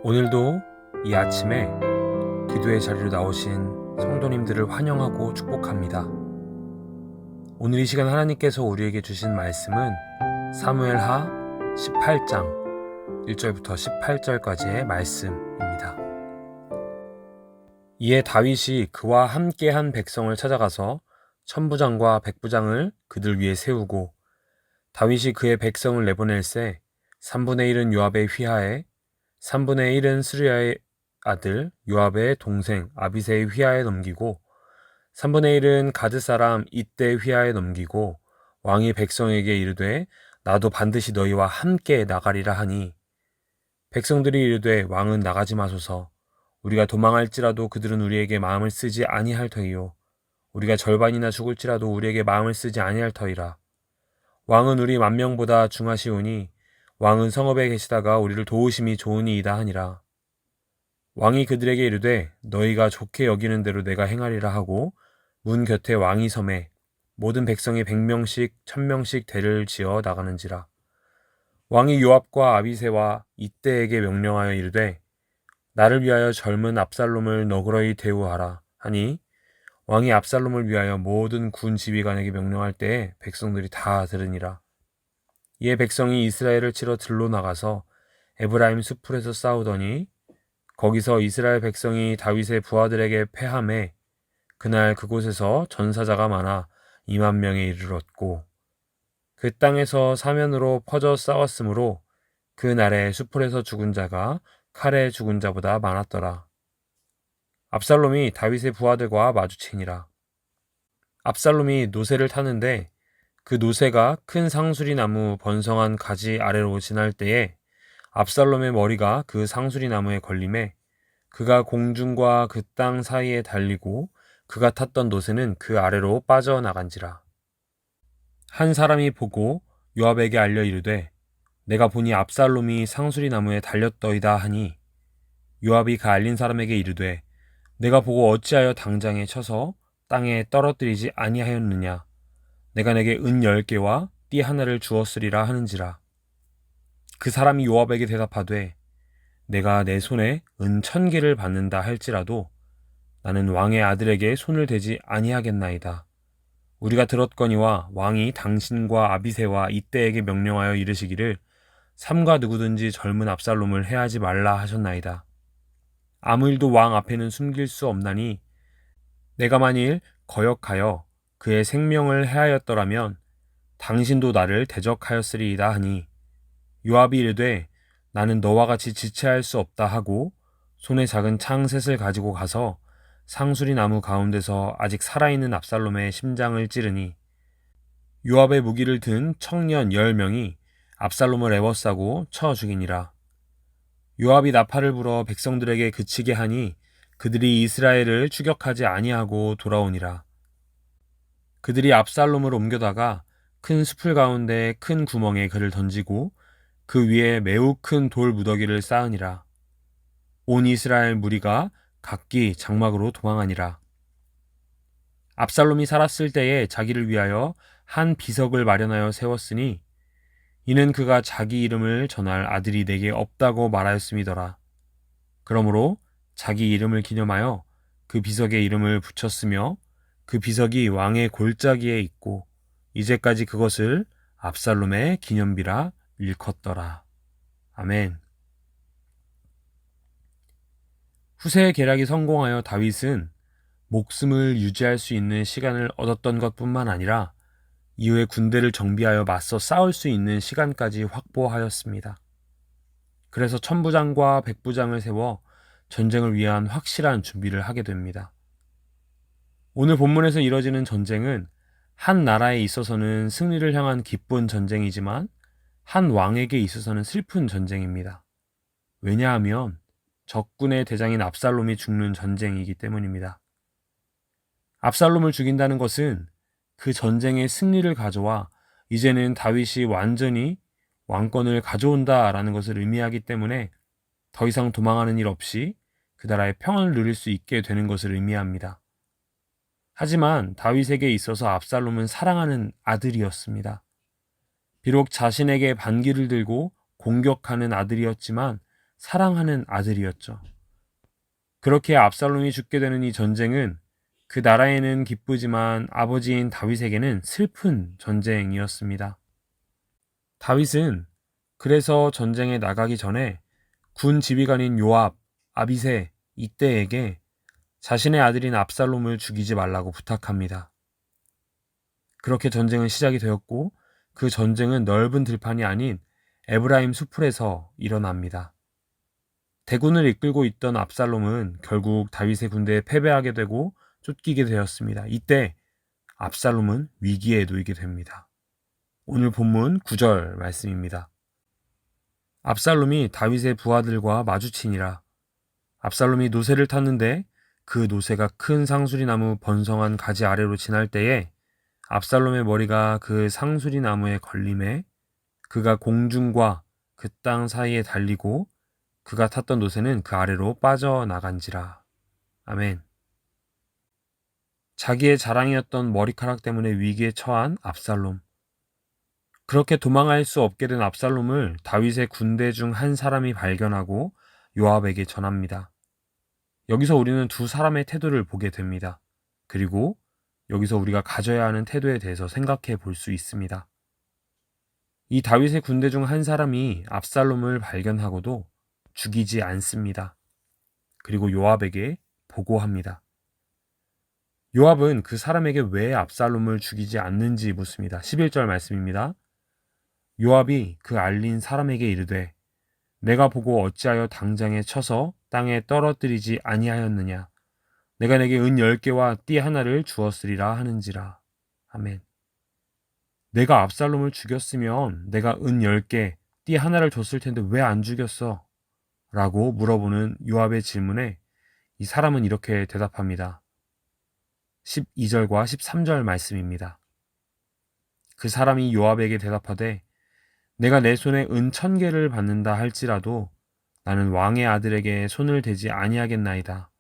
오늘도 이 아침에 기도의 자리로 나오신 성도님들을 환영하고 축복합니다. 오늘 이 시간 하나님께서 우리에게 주신 말씀은 사무엘하 18장 1절부터 18절까지의 말씀입니다. 이에 다윗이 그와 함께한 백성을 찾아가서 천부장과 백부장을 그들 위에 세우고 다윗이 그의 백성을 내보낼새 3분의 1은 요압의 휘하에 3분의 1은 스루야의 아들 요압의 동생 아비새의 휘하에 넘기고 3분의 1은 가드 사람 이떼의 휘하에 넘기고 왕이 백성에게 이르되 나도 반드시 너희와 함께 나가리라 하니 백성들이 이르되 왕은 나가지 마소서. 우리가 도망할지라도 그들은 우리에게 마음을 쓰지 아니할 터이요 우리가 절반이나 죽을지라도 우리에게 마음을 쓰지 아니할 터이라. 왕은 우리 만명보다 중하시오니 왕은 성읍에 계시다가 우리를 도우심이 좋으니이다 하니라. 왕이 그들에게 이르되 너희가 좋게 여기는 대로 내가 행하리라 하고 문 곁에 왕이 섬에 모든 백성이 100명씩 1000명씩 대를 지어 나가는지라. 왕이 요압과 아비새와 이떼에게 명령하여 이르되 나를 위하여 젊은 압살롬을 너그러이 대우하라 하니 왕이 압살롬을 위하여 모든 군 지휘관에게 명령할 때에 백성들이 다 들으니라. 이에 백성이 이스라엘을 치러 들로 나가서 에브라임 수풀에서 싸우더니 거기서 이스라엘 백성이 다윗의 부하들에게 패하매 그날 그곳에서 전사자가 많아 2만 명에 이르렀고 그 땅에서 사면으로 퍼져 싸웠으므로 그 날에 수풀에서 죽은 자가 칼에 죽은 자보다 많았더라. 압살롬이 다윗의 부하들과 마주치니라. 압살롬이 노새를 타는데 그 노새가 큰 상수리 나무 번성한 가지 아래로 지날 때에 압살롬의 머리가 그 상수리 나무에 걸림에 그가 공중과 그 땅 사이에 달리고 그가 탔던 노새는 그 아래로 빠져나간지라. 한 사람이 보고 요압에게 알려 이르되 내가 보니 압살롬이 상수리 나무에 달렸더이다 하니 요압이 그 알린 사람에게 이르되 내가 보고 어찌하여 당장에 쳐서 땅에 떨어뜨리지 아니하였느냐. 내가 내게 은 10개와 띠 하나를 주었으리라 하는지라. 그 사람이 요압에게 대답하되 내가 내 손에 은 1000개를 받는다 할지라도 나는 왕의 아들에게 손을 대지 아니하겠나이다. 우리가 들었거니와 왕이 당신과 아비새와 이떼에게 명령하여 이르시기를 삼가 누구든지 젊은 압살롬을 해하지 말라 하셨나이다. 아무 일도 왕 앞에는 숨길 수 없나니 내가 만일 거역하여 그의 생명을 해하였더라면 당신도 나를 대적하였으리이다 하니 요압이 이르되 나는 너와 같이 지체할 수 없다 하고 손에 작은 창셋을 가지고 가서 상수리 나무 가운데서 아직 살아있는 압살롬의 심장을 찌르니 요압의 무기를 든 청년 10명이 압살롬을 에워싸고 쳐 죽이니라. 요압이 나팔을 불어 백성들에게 그치게 하니 그들이 이스라엘을 추격하지 아니하고 돌아오니라. 그들이 압살롬을 옮겨다가 큰 숲을 가운데 큰 구멍에 그를 던지고 그 위에 매우 큰 돌 무더기를 쌓으니라. 온 이스라엘 무리가 각기 장막으로 도망하니라. 압살롬이 살았을 때에 자기를 위하여 한 비석을 마련하여 세웠으니 이는 그가 자기 이름을 전할 아들이 내게 없다고 말하였음이더라. 그러므로 자기 이름을 기념하여 그 비석에 이름을 붙였으며 그 비석이 왕의 골짜기에 있고 이제까지 그것을 압살롬의 기념비라 일컫더라. 아멘. 후세의 계략이 성공하여 다윗은 목숨을 유지할 수 있는 시간을 얻었던 것뿐만 아니라 이후에 군대를 정비하여 맞서 싸울 수 있는 시간까지 확보하였습니다. 그래서 천부장과 백부장을 세워 전쟁을 위한 확실한 준비를 하게 됩니다. 오늘 본문에서 이뤄지는 전쟁은 한 나라에 있어서는 승리를 향한 기쁜 전쟁이지만 한 왕에게 있어서는 슬픈 전쟁입니다. 왜냐하면 적군의 대장인 압살롬이 죽는 전쟁이기 때문입니다. 압살롬을 죽인다는 것은 그 전쟁의 승리를 가져와 이제는 다윗이 완전히 왕권을 가져온다라는 것을 의미하기 때문에 더 이상 도망하는 일 없이 그 나라의 평안을 누릴 수 있게 되는 것을 의미합니다. 하지만 다윗에게 있어서 압살롬은 사랑하는 아들이었습니다. 비록 자신에게 반기를 들고 공격하는 아들이었지만 사랑하는 아들이었죠. 그렇게 압살롬이 죽게 되는 이 전쟁은 그 나라에는 기쁘지만 아버지인 다윗에게는 슬픈 전쟁이었습니다. 다윗은 그래서 전쟁에 나가기 전에 군 지휘관인 요압, 아비새, 이때에게 자신의 아들인 압살롬을 죽이지 말라고 부탁합니다. 그렇게 전쟁은 시작이 되었고 그 전쟁은 넓은 들판이 아닌 에브라임 수풀에서 일어납니다. 대군을 이끌고 있던 압살롬은 결국 다윗의 군대에 패배하게 되고 쫓기게 되었습니다. 이때 압살롬은 위기에 놓이게 됩니다. 오늘 본문 9절 말씀입니다. 압살롬이 다윗의 부하들과 마주치니라. 압살롬이 노새를 탔는데 그 노새가 큰 상수리 나무 번성한 가지 아래로 지날 때에 압살롬의 머리가 그 상수리 나무에 걸림에 그가 공중과 그 땅 사이에 달리고 그가 탔던 노새는 그 아래로 빠져나간지라. 아멘. 자기의 자랑이었던 머리카락 때문에 위기에 처한 압살롬. 그렇게 도망할 수 없게 된 압살롬을 다윗의 군대 중 한 사람이 발견하고 요압에게 전합니다. 여기서 우리는 두 사람의 태도를 보게 됩니다. 그리고 여기서 우리가 가져야 하는 태도에 대해서 생각해 볼 수 있습니다. 이 다윗의 군대 중 한 사람이 압살롬을 발견하고도 죽이지 않습니다. 그리고 요압에게 보고합니다. 요압은 그 사람에게 왜 압살롬을 죽이지 않는지 묻습니다. 11절 말씀입니다. 요압이 그 알린 사람에게 이르되 내가 보고 어찌하여 당장에 쳐서 땅에 떨어뜨리지 아니하였느냐. 내가 내게 은 10개와 띠 하나를 주었으리라 하는지라. 아멘. 내가 압살롬을 죽였으면 내가 은 10개, 띠 하나를 줬을 텐데 왜 안 죽였어? 라고 물어보는 요압의 질문에 이 사람은 이렇게 대답합니다. 12절과 13절 말씀입니다. 그 사람이 요압에게 대답하되 내가 내 손에 은 1000개를 받는다 할지라도 나는 왕의 아들에게 손을 대지 아니하겠나이다.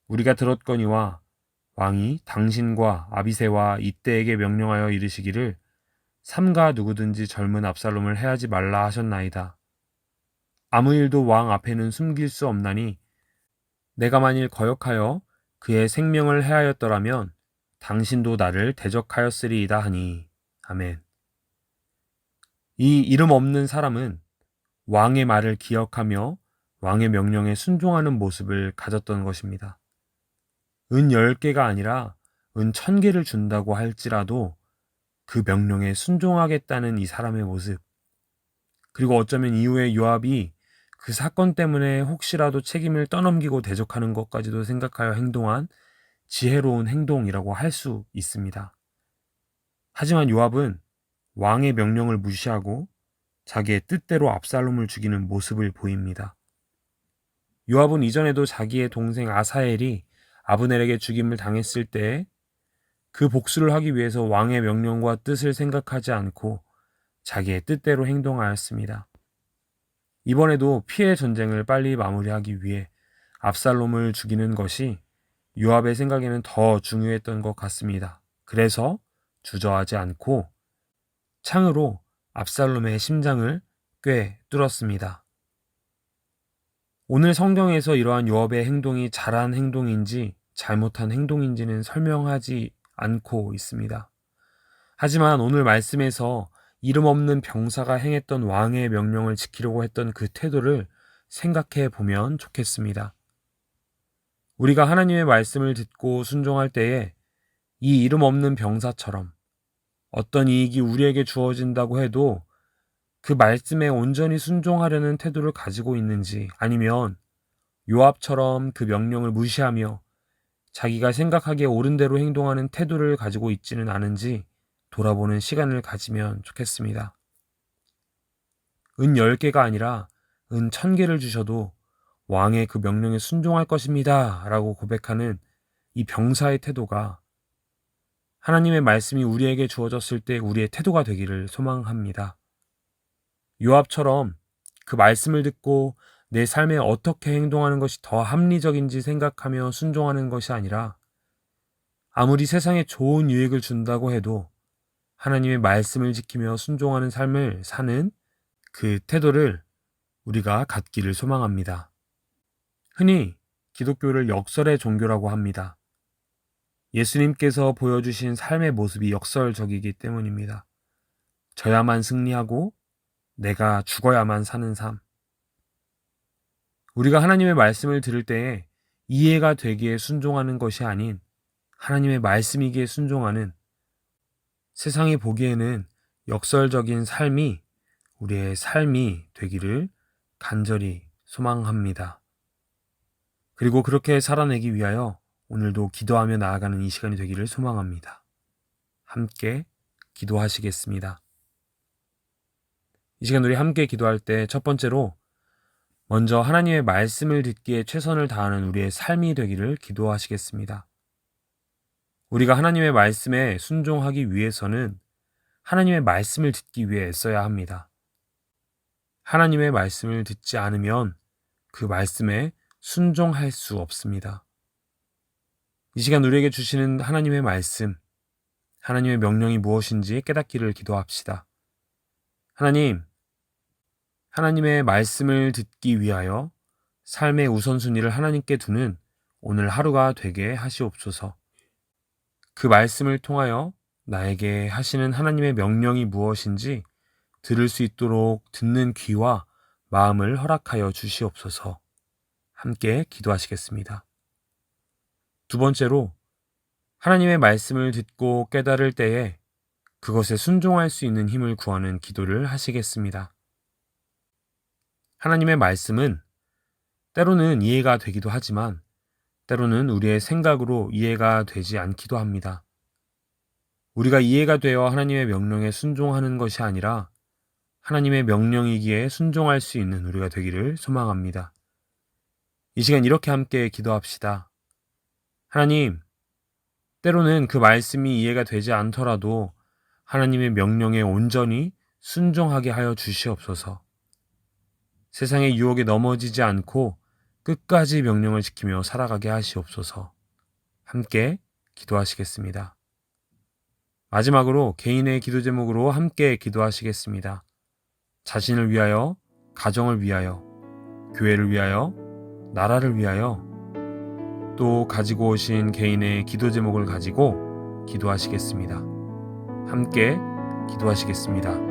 우리가 들었거니와 왕이 당신과 아비새와 이때에게 명령하여 이르시기를 삼가 누구든지 젊은 압살롬을 해하지 말라 하셨나이다. 아무 일도 왕 앞에는 숨길 수 없나니 내가 만일 거역하여 그의 생명을 해하였더라면 당신도 나를 대적하였으리이다 하니. 아멘. 이 이름 없는 사람은 왕의 말을 기억하며 왕의 명령에 순종하는 모습을 가졌던 것입니다. 은 10개가 아니라 은 1000개를 준다고 할지라도 그 명령에 순종하겠다는 이 사람의 모습. 그리고 어쩌면 이후에 요압이 그 사건 때문에 혹시라도 책임을 떠넘기고 대적하는 것까지도 생각하여 행동한 지혜로운 행동이라고 할 수 있습니다. 하지만 요압은 왕의 명령을 무시하고 자기의 뜻대로 압살롬을 죽이는 모습을 보입니다. 요압은 이전에도 자기의 동생 아사엘이 아브넬에게 죽임을 당했을 때 그 복수를 하기 위해서 왕의 명령과 뜻을 생각하지 않고 자기의 뜻대로 행동하였습니다. 이번에도 피해 전쟁을 빨리 마무리하기 위해 압살롬을 죽이는 것이 요압의 생각에는 더 중요했던 것 같습니다. 그래서 주저하지 않고 창으로 압살롬의 심장을 꽤 뚫었습니다. 오늘 성경에서 이러한 요압의 행동이 잘한 행동인지 잘못한 행동인지는 설명하지 않고 있습니다. 하지만 오늘 말씀에서 이름 없는 병사가 행했던 왕의 명령을 지키려고 했던 그 태도를 생각해 보면 좋겠습니다. 우리가 하나님의 말씀을 듣고 순종할 때에 이 이름 없는 병사처럼 어떤 이익이 우리에게 주어진다고 해도 그 말씀에 온전히 순종하려는 태도를 가지고 있는지, 아니면 요압처럼 그 명령을 무시하며 자기가 생각하기에 옳은 대로 행동하는 태도를 가지고 있지는 않은지 돌아보는 시간을 가지면 좋겠습니다. 은 10개가 아니라 은 1000개를 주셔도 왕의 그 명령에 순종할 것입니다 라고 고백하는 이 병사의 태도가 하나님의 말씀이 우리에게 주어졌을 때 우리의 태도가 되기를 소망합니다. 요압처럼 그 말씀을 듣고 내 삶에 어떻게 행동하는 것이 더 합리적인지 생각하며 순종하는 것이 아니라 아무리 세상에 좋은 유익을 준다고 해도 하나님의 말씀을 지키며 순종하는 삶을 사는 그 태도를 우리가 갖기를 소망합니다. 흔히 기독교를 역설의 종교라고 합니다. 예수님께서 보여주신 삶의 모습이 역설적이기 때문입니다. 져야만 승리하고 내가 죽어야만 사는 삶. 우리가 하나님의 말씀을 들을 때에 이해가 되기에 순종하는 것이 아닌 하나님의 말씀이기에 순종하는, 세상이 보기에는 역설적인 삶이 우리의 삶이 되기를 간절히 소망합니다. 그리고 그렇게 살아내기 위하여 오늘도 기도하며 나아가는 이 시간이 되기를 소망합니다. 함께 기도하시겠습니다. 이 시간 우리 함께 기도할 때 첫 번째로 먼저 하나님의 말씀을 듣기에 최선을 다하는 우리의 삶이 되기를 기도하시겠습니다. 우리가 하나님의 말씀에 순종하기 위해서는 하나님의 말씀을 듣기 위해 애써야 합니다. 하나님의 말씀을 듣지 않으면 그 말씀에 순종할 수 없습니다. 이 시간 우리에게 주시는 하나님의 말씀, 하나님의 명령이 무엇인지 깨닫기를 기도합시다. 하나님의 말씀을 듣기 위하여 삶의 우선순위를 하나님께 두는 오늘 하루가 되게 하시옵소서. 그 말씀을 통하여 나에게 하시는 하나님의 명령이 무엇인지 들을 수 있도록 듣는 귀와 마음을 허락하여 주시옵소서. 함께 기도하시겠습니다. 두 번째로 하나님의 말씀을 듣고 깨달을 때에 그것에 순종할 수 있는 힘을 구하는 기도를 하시겠습니다. 하나님의 말씀은 때로는 이해가 되기도 하지만 때로는 우리의 생각으로 이해가 되지 않기도 합니다. 우리가 이해가 되어 하나님의 명령에 순종하는 것이 아니라 하나님의 명령이기에 순종할 수 있는 우리가 되기를 소망합니다. 이 시간 이렇게 함께 기도합시다. 하나님, 때로는 그 말씀이 이해가 되지 않더라도 하나님의 명령에 온전히 순종하게 하여 주시옵소서. 세상의 유혹에 넘어지지 않고 끝까지 명령을 지키며 살아가게 하시옵소서. 함께 기도하시겠습니다. 마지막으로 개인의 기도 제목으로 함께 기도하시겠습니다. 자신을 위하여, 가정을 위하여, 교회를 위하여, 나라를 위하여, 또 가지고 오신 개인의 기도 제목을 가지고 기도하시겠습니다. 함께 기도하시겠습니다.